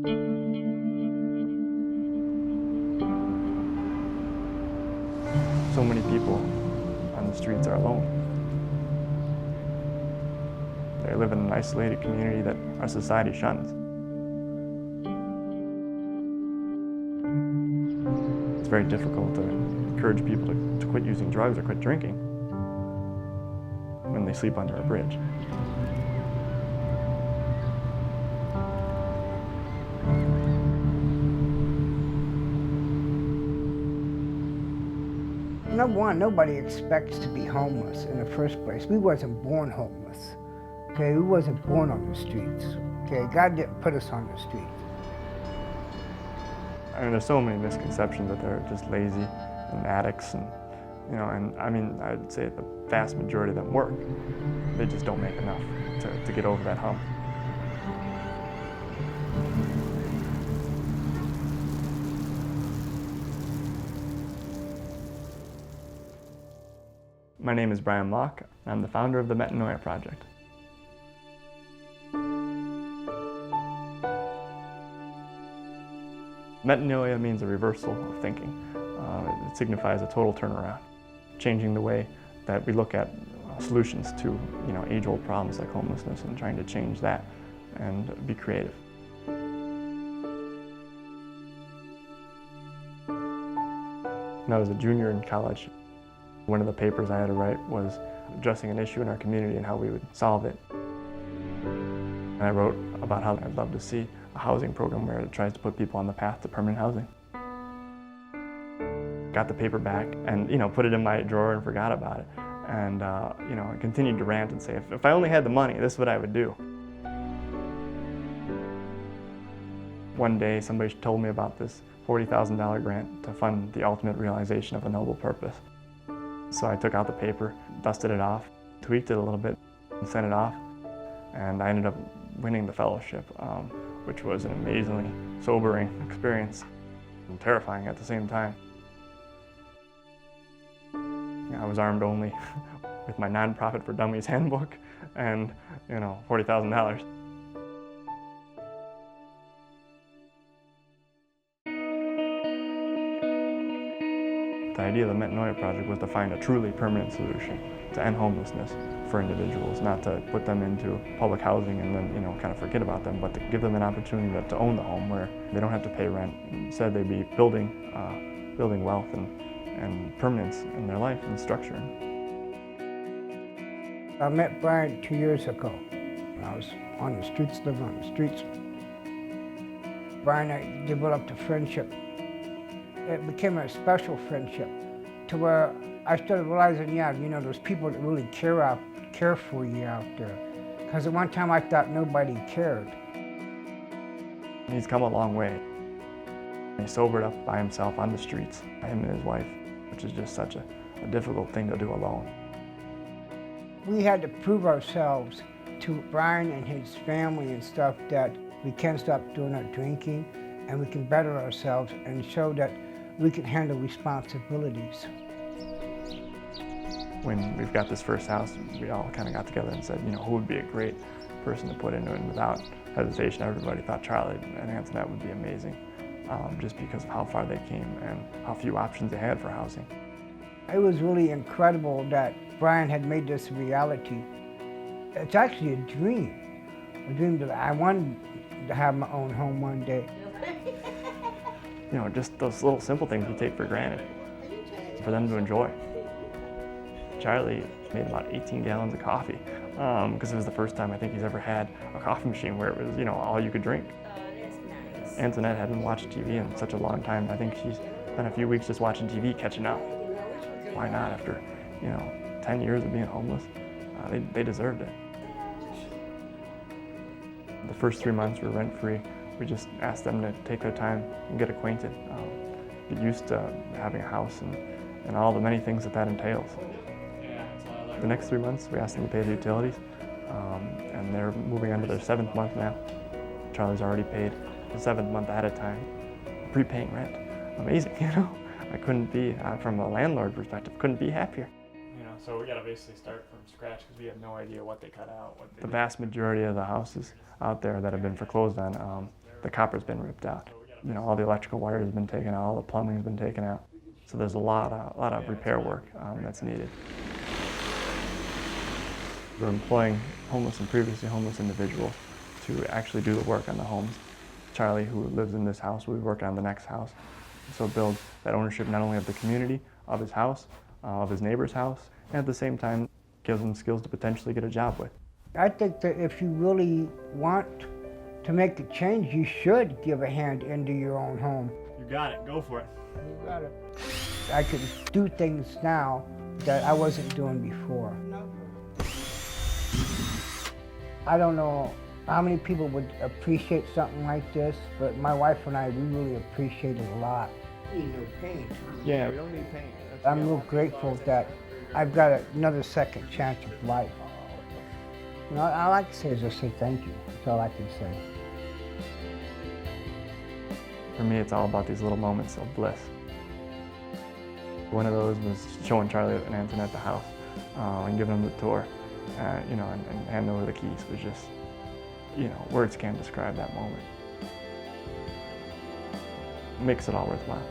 So many people on the streets are alone. They live in an isolated community that our society shuns. It's very difficult to encourage people to quit using drugs or quit drinking when they sleep under a bridge. Number one, nobody expects to be homeless in the first place. We wasn't born homeless, okay? We wasn't born on the streets, okay? God didn't put us on the streets. I mean, there's so many misconceptions that they're just lazy and addicts, and I mean, I'd say the vast majority of them work. They just don't make enough to get over that hump. My name is Brian Locke, and I'm the founder of the Metanoia Project. Metanoia means a reversal of thinking. It signifies a total turnaround, changing the way that we look at solutions to age-old problems like homelessness, and trying to change that and be creative. When I was a junior in college, one of the papers I had to write was addressing an issue in our community and how we would solve it. And I wrote about how I'd love to see a housing program where it tries to put people on the path to permanent housing. Got the paper back and put it in my drawer and forgot about it. And I continued to rant and say, if I only had the money, this is what I would do. One day somebody told me about this $40,000 grant to fund the ultimate realization of a noble purpose. So I took out the paper, dusted it off, tweaked it a little bit, and sent it off. And I ended up winning the fellowship, which was an amazingly sobering experience and terrifying at the same time. I was armed only with my Nonprofit for Dummies handbook and, $40,000. The idea of the Metanoia Project was to find a truly permanent solution to end homelessness for individuals, not to put them into public housing and then, kind of forget about them, but to give them an opportunity to own the home where they don't have to pay rent. Instead, they'd be building wealth and permanence in their life and structure. I met Brian 2 years ago. I was on the streets, living on the streets. Brian and I developed a friendship. It became a special friendship to where I started realizing, there's people that really care for you out there. Because at one time I thought nobody cared. He's come a long way. He sobered up by himself on the streets, him and his wife, which is just such a difficult thing to do alone. We had to prove ourselves to Brian and his family and stuff that we can stop doing our drinking and we can better ourselves and show that we can handle responsibilities. When we've got this first house, we all kind of got together and said, who would be a great person to put into it? And without hesitation, everybody thought Charlie and Antoinette would be amazing, just because of how far they came and how few options they had for housing. It was really incredible that Brian had made this a reality. It's actually a dream that I wanted to have my own home one day. Just those little simple things you take for granted, for them to enjoy. Charlie made about 18 gallons of coffee, because it was the first time I think he's ever had a coffee machine where it was, all you could drink. Oh, that's nice. Antoinette hadn't watched TV in such a long time. I think she's spent a few weeks just watching TV, catching up. Why not after, 10 years of being homeless? They deserved it. The first 3 months were rent-free. We just asked them to take their time and get acquainted, get used to having a house and all the many things that entails. The next 3 months, we asked them to pay the utilities, and they're moving on to their 7th month now. Charlie's already paid the 7th month at a time, prepaying rent. Amazing, I couldn't be, from a landlord perspective, couldn't be happier. So we got to basically start from scratch because we have no idea what they cut out. The vast majority of the houses out there that have been foreclosed on, the copper's been ripped out. You know, all the electrical wires have been taken out, all the plumbing's been taken out. So there's a lot of repair work that's needed. We're employing homeless and previously homeless individuals to actually do the work on the homes. Charlie, who lives in this house, will be working on the next house. So build that ownership not only of the community, of his house, of his neighbor's house, and at the same time gives him skills to potentially get a job with. I think that if you really want to make a change, you should give a hand into your own home. You got it, go for it. You got it. I can do things now that I wasn't doing before. I don't know how many people would appreciate something like this, but my wife and I, we really appreciate it a lot. We need no paint. Yeah. We don't need paint. I'm real grateful that I've got another second chance of life. You know, all I like to say is just say thank you. That's all I can say. For me, it's all about these little moments of bliss. One of those was showing Charlie and Antoinette the house and giving them the tour, you know, and handing over the keys was just, you know, words can't describe that moment. It makes it all worthwhile.